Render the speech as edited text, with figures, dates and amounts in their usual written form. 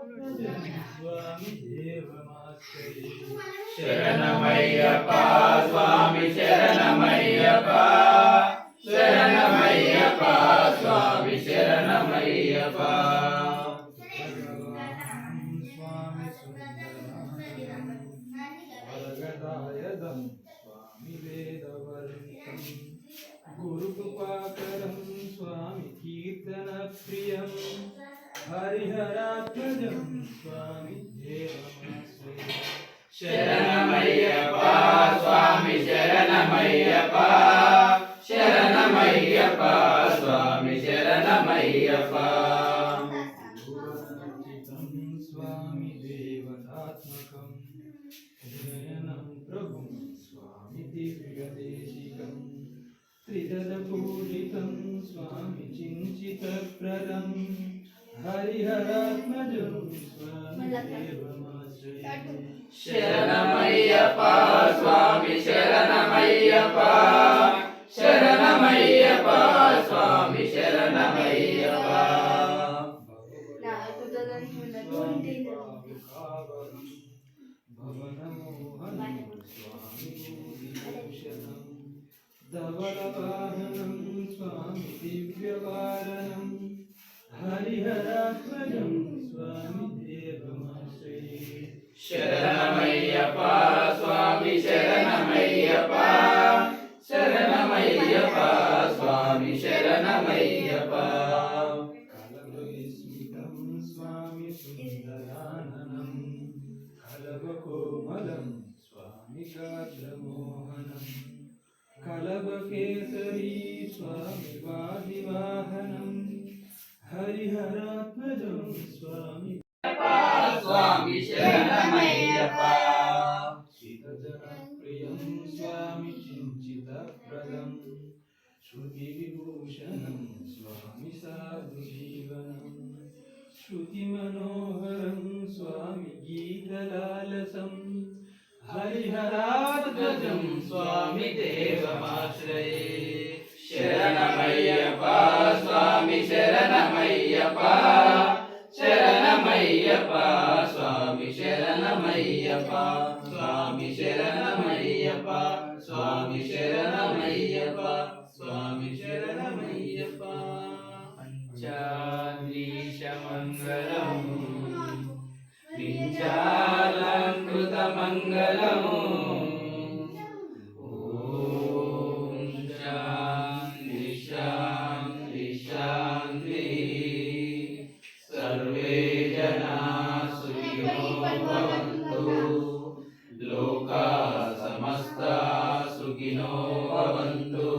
स्वामी देवमाश्रये शरणमय्यप्पा स्वामी शरणमय्यप्पा शरणमय्यप्पा स्वामी शरणमय्यप्पा स्वामी सुन्दरं वरगदायदं स्वामी वेदवर्तं गुरुकृपाकरं स्वामी कीर्तनप्रियं हरिहरात्मजं स्वामी देवमाश्रये शरणमय्यप्पा स्वामी शरणमय्यप्पा शरणमय्यप्पा स्वामी शरणमय्यप्पा स्वामी देवतात्मकं शयनं प्रभुं स्वामी दिव्यदेशिकं त्रिदलपूजितं स्वामी चिञ्चितप्रदं हरिहरात्मजं स्वामी देवमाश्रये शरणमय्यप्पा स्वामी शरणमय्यप्पा शरणमय्यप्पा स्वामी शरणमय्यप्पा भवनमोहनं स्वामी भूषणं धवलवाहनं स्वामी दिव्यवारणं हरिहरात्मजं स्वामी देवमाश्रये शरणमय्यप्पा स्वामी शरणमय्यप्पा शरणमय्यप्पा स्वामी शरणमय्यप्पा कलवविस्मितं स्वामी सुन्दराननं कलवकोमलं स्वामी गात्रमोहनं कलवकेसरी स्वामी वादिवाहनं हरिहरात्मजं स्वामी स्वामी शरणमय्यप्पा चितजनप्रियं स्वामी चिञ्चितप्रदं श्रुतिविभूषणं स्वामी साधुजीवनं श्रुतिमनोहरं स्वामी गीतलालसं हरिहरात्मजं स्वामी देवमाश्रये शरणमय्यप्पा स्वामी शरणमय्यप्पा शरणमय्यप्पा स्वामी शरणमय्यप्पा स्वामी शरणमय्यप्पा स्वामी शरणमय्यप्पा स्वामी शरणमय्यप्पा पंचाद्रीशमङ्गलम् विचालङ्कृतमङ्गलम् सर्वे जना सुखिनो भवन्तु लोका समस्ता सुखिनो भवन्तु।